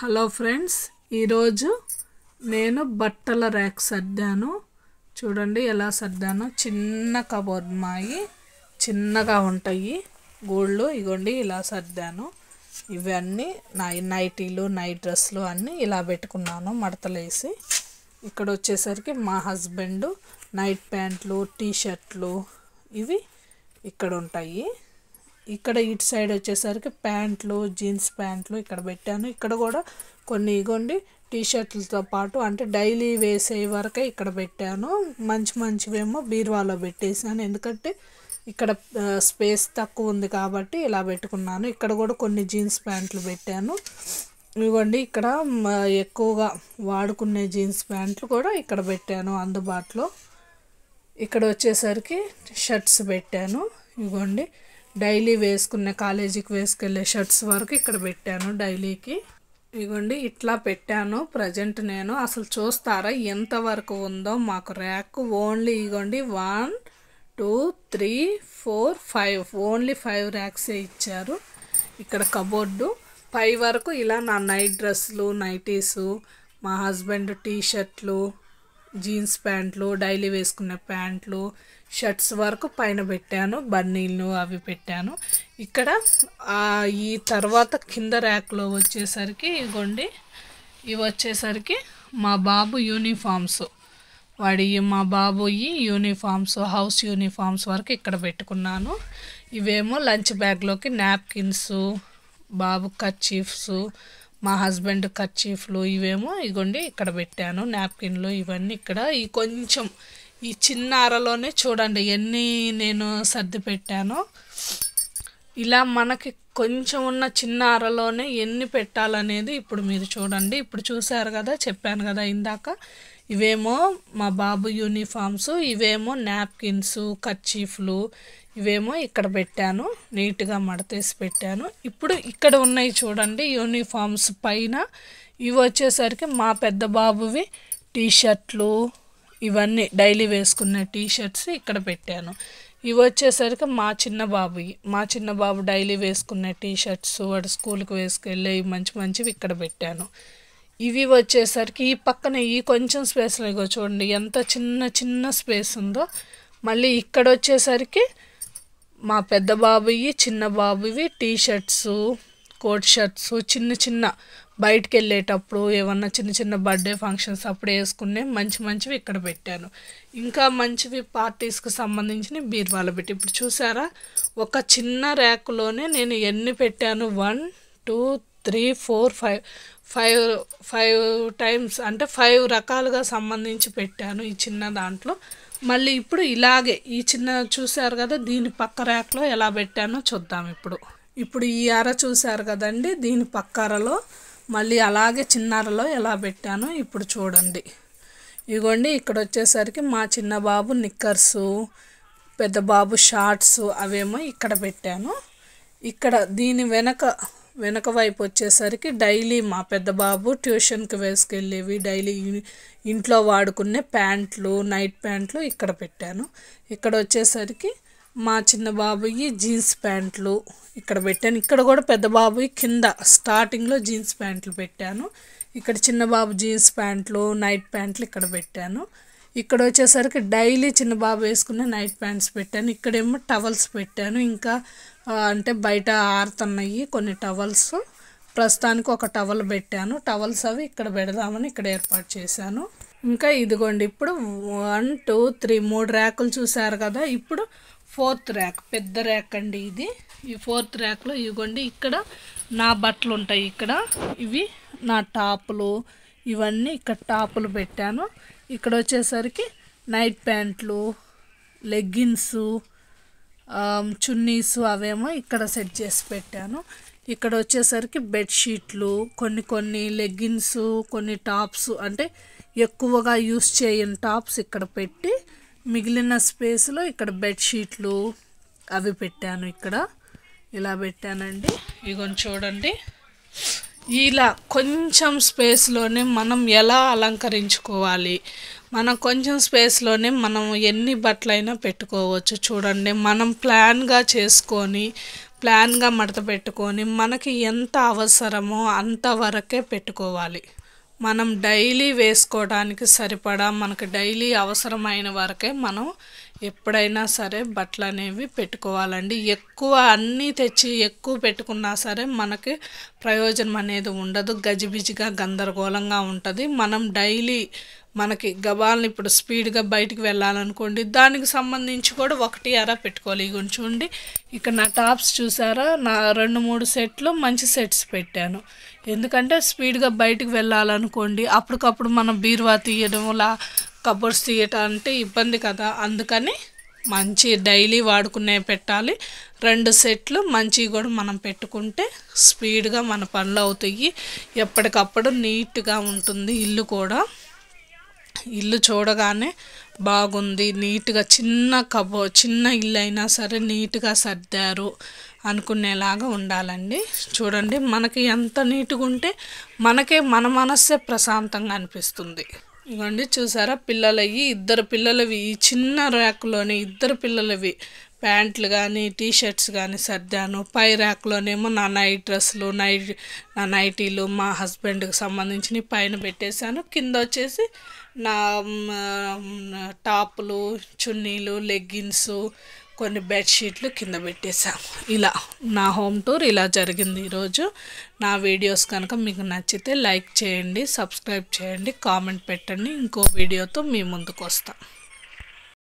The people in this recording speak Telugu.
హలో ఫ్రెండ్స్, ఈరోజు నేను బట్టల ర్యాక్ సర్దాను. చూడండి ఎలా సర్దానో. చిన్న కబోర్డ్ మాయి చిన్నగా ఉంటాయి గోళ్ళు. ఇగోండి ఇలా సర్దాను. ఇవన్నీ నైటీలు నైట్ డ్రెస్లు అన్నీ ఇలా పెట్టుకున్నాను మడతలేసి. ఇక్కడ వచ్చేసరికి మా హస్బెండ్ నైట్ ప్యాంట్లు టీ షర్ట్లు ఇవి ఇక్కడ ఉంటాయి. ఇక్కడ ఇటు సైడ్ వచ్చేసరికి ప్యాంట్లు జీన్స్ ప్యాంట్లు ఇక్కడ పెట్టాను. ఇక్కడ కూడా కొన్ని ఇగోండి టీ షర్ట్లతో పాటు అంటే డైలీ వేసే వరకే ఇక్కడ పెట్టాను. మంచివేమో బీరువాలో పెట్టేసాను, ఎందుకంటే ఇక్కడ స్పేస్ తక్కువ ఉంది కాబట్టి ఇలా పెట్టుకున్నాను. ఇక్కడ కూడా కొన్ని జీన్స్ ప్యాంట్లు పెట్టాను. ఇవ్వండి ఇక్కడ ఎక్కువగా వాడుకునే జీన్స్ ప్యాంట్లు కూడా ఇక్కడ పెట్టాను అందుబాటులో. ఇక్కడ వచ్చేసరికి షర్ట్స్ పెట్టాను. ఇవ్వండి డైలీ వేసుకునే కాలేజీకి వేసుకెళ్ళే షర్ట్స్ వరకు ఇక్కడ పెట్టాను డైలీకి. ఇగోండి ఇట్లా పెట్టాను. ప్రజెంట్ నేను అసలు చూస్తారా ఎంతవరకు ఉందో మాకు ర్యాక్. ఓన్లీ ఇగోండి 1 2 3 4 5 ఓన్లీ 5 ర్యాక్సే ఇచ్చారు. ఇక్కడ కబోర్డు పై వరకు ఇలా నా నైట్ డ్రెస్లు నైటీసు మా హస్బెండ్ టీ షర్ట్లు జీన్స్ ప్యాంట్లు డైలీ వేసుకునే ప్యాంట్లు షర్ట్స్ వరకు పైన పెట్టాను. బన్నీళ్ళు అవి పెట్టాను. ఇక్కడ ఈ తర్వాత కింద ర్యాక్లో వచ్చేసరికి ఇగోండి ఇవి వచ్చేసరికి మా బాబు యూనిఫామ్స్ మా బాబు యూనిఫామ్స్ హౌస్ యూనిఫామ్స్ వరకు ఇక్కడ పెట్టుకున్నాను. ఇవేమో లంచ్ బ్యాగ్లోకి నాప్కిన్స్ బాబు కర్చీఫ్స్ మా హస్బెండ్ కర్చీఫ్లు ఇవేమో ఇగోండి ఇక్కడ పెట్టాను. నాప్కిన్లు ఇవన్నీ ఇక్కడ కొంచెం ఈ చిన్న అరలోనే చూడండి ఎన్ని నేను సర్ది పెట్టానో. ఇలా మనకి కొంచెం ఉన్న చిన్న అరలోనే ఎన్ని పెట్టాలనేది ఇప్పుడు మీరు చూడండి. ఇప్పుడు చూసారు కదా, చెప్పాను కదా ఇందాక. ఇవేమో మా బాబు యూనిఫామ్స్, ఇవేమో నాప్కిన్స్ కర్చీఫ్లు ఇవేమో ఇక్కడ పెట్టాను. నీట్గా మడతేసి పెట్టాను. ఇప్పుడు ఇక్కడ ఉన్నాయి చూడండి యూనిఫామ్స్ పైన. ఇవి వచ్చేసరికి మా పెద్ద బాబువి టీ షర్ట్లు ఇవన్నీ డైలీ వేసుకునే టీ షర్ట్స్ ఇక్కడ పెట్టాను. ఇవి వచ్చేసరికి మా చిన్న బాబు డైలీ వేసుకునే టీ షర్ట్స్ వాడు స్కూల్కి వేసుకెళ్ళే మంచివి ఇక్కడ పెట్టాను. ఇవి వచ్చేసరికి ఈ పక్కన కొంచెం స్పేస్లో ఇగో చూడండి ఎంత చిన్న స్పేస్ ఉందో. మళ్ళీ ఇక్కడ వచ్చేసరికి మా పెద్ద బాబువి చిన్న బాబువి టీ షర్ట్స్ కోట్ షర్ట్స్ చిన్న బయటికి వెళ్ళేటప్పుడు ఏమన్నా చిన్న బర్త్డే ఫంక్షన్స్ అప్పుడు వేసుకునే మంచివి ఇక్కడ పెట్టాను. ఇంకా మంచివి పార్టీస్కి సంబంధించిన బీరువాలో పెట్టి. ఇప్పుడు చూసారా ఒక చిన్న ర్యాక్లోనే నేను ఎన్ని పెట్టాను 1 2 3 4 5 టైమ్స్ అంటే 5 రకాలుగా సంబంధించి పెట్టాను ఈ చిన్న దాంట్లో. మళ్ళీ ఇప్పుడు ఇలాగే ఈ చిన్న చూసారు కదా, దీని పక్క ర్యాక్లో ఎలా పెట్టానో చూద్దాం. ఇప్పుడు ఈ అర చూసారు కదండి, దీని పక్క అరలో మళ్ళీ అలాగే చిన్న అరలో ఎలా పెట్టానో ఇప్పుడు చూడండి. ఇగోండి ఇక్కడ వచ్చేసరికి మా చిన్న బాబు నిక్కర్సు పెద్ద బాబు షార్ట్స్ అవేమో ఇక్కడ పెట్టాను. ఇక్కడ దీని వెనక వైపు వచ్చేసరికి డైలీ మా పెద్ద బాబు ట్యూషన్కి వేసుకెళ్ళేవి డైలీ ఇంట్లో వాడుకునే ప్యాంట్లు నైట్ ప్యాంట్లు ఇక్కడ పెట్టాను. ఇక్కడ వచ్చేసరికి మా చిన్న బాబుకి జీన్స్ ప్యాంట్లు ఇక్కడ పెట్టాను. ఇక్కడ కూడా పెద్ద బాబుకి కింద స్టార్టింగ్లో జీన్స్ ప్యాంట్లు పెట్టాను. ఇక్కడ చిన్న బాబు జీన్స్ ప్యాంట్లు నైట్ ప్యాంట్లు ఇక్కడ పెట్టాను. ఇక్కడ వచ్చేసరికి డైలీ చిన్న బాబు వేసుకునే నైట్ ప్యాంట్స్ పెట్టాను. ఇక్కడేమో టవల్స్ పెట్టాను. ఇంకా అంటే బయట ఆరుతున్నాయి కొన్ని టవల్స్. ప్రస్తుతానికి ఒక టవల్ పెట్టాను. టవల్స్ అవి ఇక్కడ పెడదామని ఇక్కడ ఏర్పాటు చేశాను. ఇంకా ఇదిగోండి ఇప్పుడు 1 2 3 3 ర్యాకులు చూసారు కదా. ఇప్పుడు 4th ర్యాక్ పెద్ద ర్యాక్ అండి ఇది. ఈ 4th ర్యాక్లో ఇదిగోండి ఇక్కడ నా బట్టలు ఉంటాయి. ఇక్కడ ఇవి నా టాపులు ఇవన్నీ ఇక్కడ టాపులు పెట్టాను. ఇక్కడ వచ్చేసరికి నైట్ ప్యాంట్లు లెగ్గిన్స్ చున్నీస్ అవేమో ఇక్కడ సెట్ చేసి పెట్టాను. ఇక్కడ వచ్చేసరికి బెడ్షీట్లు కొన్ని లెగ్గిన్స్ కొన్ని టాప్స్ అంటే ఎక్కువగా యూస్ చేయని టాప్స్ ఇక్కడ పెట్టి మిగిలిన స్పేస్లో ఇక్కడ బెడ్షీట్లు అవి పెట్టాను. ఇక్కడ ఇలా పెట్టానండి. ఇగోని చూడండి ఇలా కొంచెం స్పేస్లోనే మనం ఎలా అలంకరించుకోవాలి, మనం కొంచెం స్పేస్లోనే మనం ఎన్ని బట్టలైనా పెట్టుకోవచ్చు. చూడండి మనం ప్లాన్గా చేసుకొని ప్లాన్గా మడత పెట్టుకొని మనకి ఎంత అవసరమో అంతవరకే పెట్టుకోవాలి. మనం డైలీ వేసుకోవడానికి సరిపడా మనకు డైలీ అవసరమైన వరకే మనం ఎప్పుడైనా సరే బట్టలు అనేవి పెట్టుకోవాలండి. ఎక్కువ అన్నీ తెచ్చి ఎక్కువ పెట్టుకున్నా సరే మనకి ప్రయోజనం అనేది ఉండదు, గజిబిజిగా గందరగోళంగా ఉంటుంది. మనం డైలీ మనకి గబాల్ని ఇప్పుడు స్పీడ్గా బయటికి వెళ్ళాలనుకోండి, దానికి సంబంధించి కూడా ఒకటి అర పెట్టుకోవాలి. ఇగోండి చూడండి, ఇక్కడ నా టాప్స్ చూసారా, నా 2-3 సెట్లు మంచి సెట్స్ పెట్టాను. ఎందుకంటే స్పీడ్గా బయటికి వెళ్ళాలనుకోండి, అప్పటికప్పుడు మనం బీరువా తీయడం కబోర్డ్స్ తీయటం అంటే ఇబ్బంది కదా. అందుకని మంచి డైలీ వాడుకునే పెట్టాలి. 2 సెట్లు మంచివి కూడా మనం పెట్టుకుంటే స్పీడ్గా మన పనులు అవుతాయి. ఎప్పటికప్పుడు నీట్గా ఉంటుంది. ఇల్లు చూడగానే బాగుంది, నీట్గా చిన్న ఇల్లు అయినా సరే నీట్గా సర్దారు అనుకునేలాగా ఉండాలండి. చూడండి, మనకి ఎంత నీట్గా ఉంటే మన మనస్సే ప్రశాంతంగా అనిపిస్తుంది. ఇవ్వండి చూసారా, ఇద్దరు పిల్లలవి ఈ చిన్న ర్యాక్లోనే 2 పిల్లలవి ప్యాంట్లు కానీ టీషర్ట్స్ కానీ సర్దాను. పై ర్యాక్లోనేమో నా నైట్ డ్రెస్సులు నా నైటీలు మా హస్బెండ్కి సంబంధించినవి పైన పెట్టేశాను. కింద వచ్చేసి నా టాపులు, చున్నీలు, లెగ్గిన్స్, కొన్ని బెడ్షీట్లు కింద పెట్టేశాము. ఇలా నా హోమ్ టూర్ ఇలా జరిగింది ఈరోజు. నా వీడియోస్ కనుక మీకు నచ్చితే లైక్ చేయండి, సబ్స్క్రైబ్ చేయండి, కామెంట్ పెట్టండి. ఇంకో వీడియోతో మీ ముందుకు వస్తాను.